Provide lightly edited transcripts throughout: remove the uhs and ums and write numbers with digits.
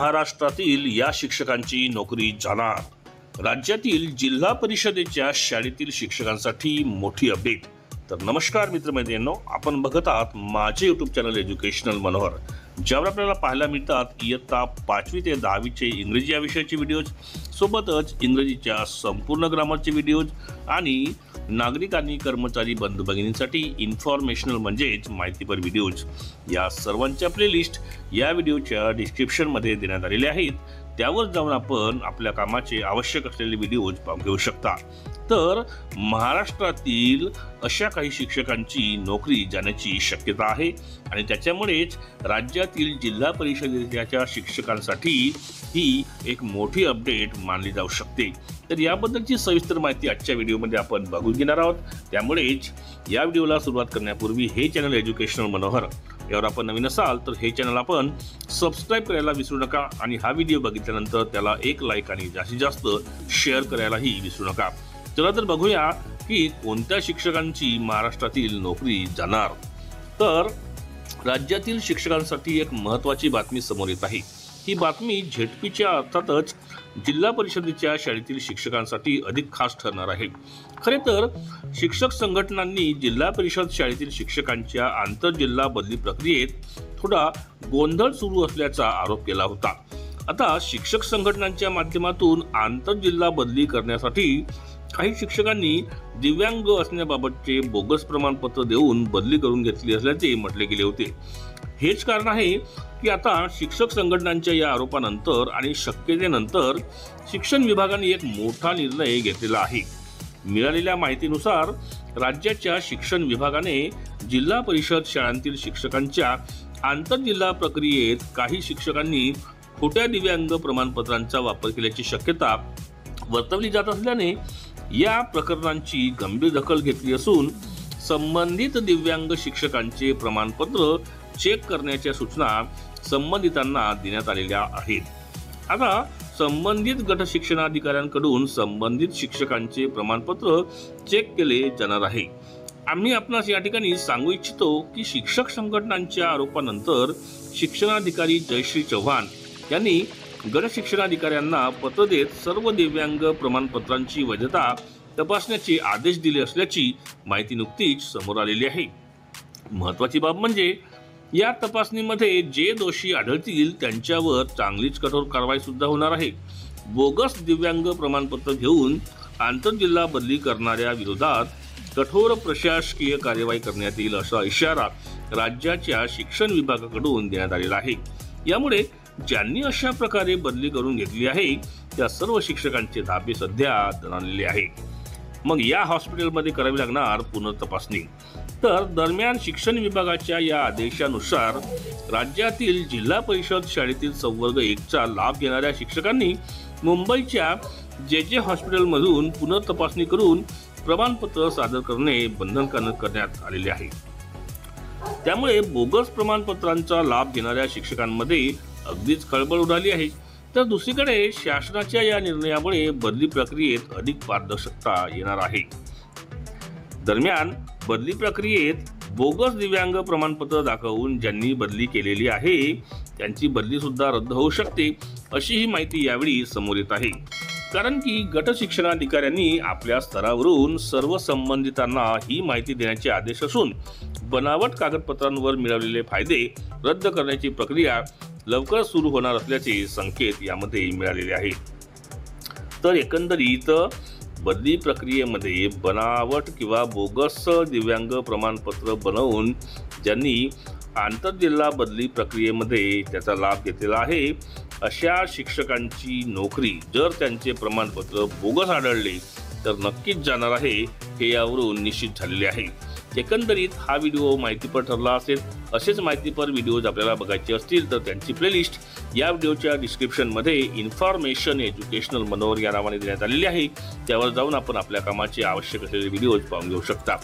महाराष्ट्रातील या शिक्षकांची नोकरी जाणार. राज्यातील जिल्हा परिषदेच्या शाळेतील शिक्षकांसाठी मोठी अपडेट. तर नमस्कार मित्रमैत्रिणींनो, आपण बघत आहात माझे यूट्यूब चॅनल एज्युकेशनल मनोहर, ज्यावर आपल्याला पाहायला मिळतात इयत्ता 5वी ते 10वीचे इंग्रजी या विषयाचे व्हिडिओज, सोबतच इंग्रजीच्या संपूर्ण ग्रामरचे व्हिडिओज आणि नागरिक आणि कर्मचारी बंधू भगिनींसाठी इन्फॉर्मेशनल म्हणजेच माहितीपर व्हिडिओज. या सर्वांच्या प्लेलिस्ट या व्हिडिओच्या डिस्क्रिप्शनमध्ये देण्यात आलेले आहेत. त्यावर जाऊन आपण आपल्या कामाचे आवश्यक असलेले व्हिडिओज पाहून घेऊ शकता. तर महाराष्ट्रातील अशा काही शिक्षकांची नोकरी जाण्याची शक्यता आहे आणि त्याच्यामुळेच राज्यातील जिल्हा परिषदेच्या शिक्षकांसाठी ही एक मोठी अपडेट मानली जाऊ शकते. तर याबद्दलची सविस्तर माहिती आजच्या व्हिडिओमध्ये आपण बघून घेणार आहोत. त्यामुळेच या व्हिडिओला सुरुवात करण्यापूर्वी हे चॅनल एज्युकेशनल मनोहर यावर आपण नवीन असाल तर हे चॅनल आपण सबस्क्राईब करायला विसरू नका आणि हा व्हिडिओ बघितल्यानंतर त्याला एक लाईक आणि जास्तीत जास्त शेअर करायलाही विसरू नका. चला तर बघूया की कोणत्या शिक्षकांची महाराष्ट्रातील नोकरी जाणार. तर राज्यातील शिक्षकांसाठी एक महत्त्वाची बातमी समोर येत आहे. ही बातमी झेडपीच्या अर्थातच जिल्हा परिषदेच्या शाळेतील शिक्षकांसाठी अधिक खास ठरणार आहे. खरे तर शिक्षक संघटनांनी जिल्हा परिषद शाळेतील शिक्षकांच्या आंतरजिल्हा बदली प्रक्रियेत थोडा गोंधळ सुरू असल्याचा आरोप केला होता. आता शिक्षक संघटनांच्या माध्यमातून आंतरजिल्हा बदली करण्यासाठी काही शिक्षकांनी दिव्यांग असण्याबाबतचे बोगस प्रमाणपत्र देऊन बदली करून घेतली असल्याचे म्हटले गेले होते. हेच कारण आहे की आता शिक्षक संघटनांच्या या आरोपानंतर आणि शक्यतेनंतर शिक्षण विभागाने एक मोठा निर्णय घेतलेला आहे. मिळालेल्या माहितीनुसार राज्याच्या शिक्षण विभागाने जिल्हा परिषद शाळांतील शिक्षकांच्या आंतरजिल्हा प्रक्रियेत काही शिक्षकांनी खोट्या दिव्यांग प्रमाणपत्रांचा वापर केल्याची शक्यता वर्तवली जात असल्याने या प्रकरणांची गंभीर दखल घेतली असून संबंधित दिव्यांग शिक्षकांचे प्रमाणपत्र चेक करण्याच्या सूचना संबंधितांना देण्यात आलेल्या आहेत. आता संबंधित गट शिक्षणाधिकाऱ्यांकडून संबंधित शिक्षकांचे प्रमाणपत्र चेक केले जाणार आहे. आम्ही आपणास या ठिकाणी सांगू इच्छितो की शिक्षक संघटनांच्या आरोपानंतर शिक्षणाधिकारी जयश्री चव्हाण यांनी गट शिक्षणाधिकाऱ्यांना पत्र देत सर्व दिव्यांग प्रमाणपत्रांची वैधता तपासण्याचे आदेश दिले असल्याची माहिती नुकतीच समोर आलेली आहे. महत्त्वाची बाब म्हणजे या तपासणीमध्ये जे दोषी आढळतील त्यांच्यावर चांगलीच कठोर कारवाई सुद्धा होणार आहे. बोगस दिव्यांग प्रमाणपत्र घेऊन आंतरजिल्हा बदली करणाऱ्या विरोधात कठोर प्रशासकीय कार्यवाही करण्यात येईल असा इशारा राज्याच्या शिक्षण विभागाकडून देण्यात आलेला आहे. यामुळे ज्यांनी अशा प्रकारे बदली करून घेतली आहे त्या सर्व शिक्षकांचे धाबे सध्या दणाणलेले आहे. मग या हॉस्पिटलमध्ये करावी लागणार पुनर्तपासणी. तर दरम्यान शिक्षण विभागाच्या या आदेशानुसार राज्यातील जिल्हा परिषद शाळेतील संवर्ग 1चा लाभ घेणाऱ्या शिक्षकांनी मुंबईच्या जे हॉस्पिटलमधून पुनर्तपासणी करून प्रमाणपत्र सादर करणे बंधनकारक करण्यात आलेले आहे. त्यामुळे बोगस प्रमाणपत्रांचा लाभ घेणाऱ्या शिक्षकांमध्ये अगदीच खळबळ उडाली आहे. तर दुसरीकडे शासनाच्या या निर्णयामुळे बदली प्रक्रियेत अधिक पारदर्शकता येणार आहे. दरम्यान बदली प्रक्रियेत बोगस दिव्यांग प्रमाणपत्र दाखवून ज्यांनी बदली केलेली आहे त्यांची बदली सुद्धा रद्द होऊ शकते अशी ही माहिती यावेळी समोर येत आहे. कारण की गट शिक्षणाधिकाऱ्यांनी आपल्या स्तरावरून सर्व संबंधितांना ही माहिती देण्याचे आदेश असून बनावट कागदपत्रांवर मिळवलेले फायदे रद्द करण्याची प्रक्रिया लवकर सुरू होणार असल्याचे संकेत यामध्ये मिळालेले आहेत. तर एकंदरीत बदली प्रक्रियेमध्ये बनावट किंवा बोगस दिव्यांग प्रमाणपत्र बनवून ज्यांनी आंतरजिल्हा बदली प्रक्रियेमध्ये त्याचा लाभ घेतलेला आहे अशा शिक्षकांची नोकरी जर त्यांचे प्रमाणपत्र बोगस आढळले तर नक्कीच जाणार आहे हे यावरून निश्चित झालेले आहे. एकंदरीत हा व्हिडिओ माहितीपर ठरला असेल. असेच माहितीपर व्हिडिओज आपल्याला बघायचे असतील तर त्यांची प्लेलिस्ट या व्हिडिओच्या डिस्क्रिप्शनमध्ये इन्फॉर्मेशन एज्युकेशनल मनोहर या नावाने देण्यात आलेली आहे. त्यावर जाऊन आपण आपल्या कामाचे आवश्यक असलेले व्हिडिओज पाहून घेऊ शकता.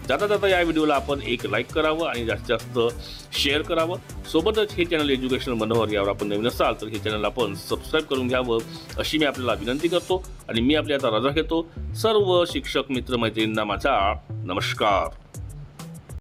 जाता जाता या व्हिडिओला आपण एक लाईक करावं आणि जास्तीत जास्त शेअर करावं. सोबतच हे चॅनल एज्युकेशनल मनोहर यावर आपण नवीन असाल तर हे चॅनल आपण सबस्क्राईब करून घ्यावं अशी मी आपल्याला विनंती करतो आणि मी आपल्या आता रजा घेतो. सर्व शिक्षक मित्र मैत्रिणींना माझा नमस्कार.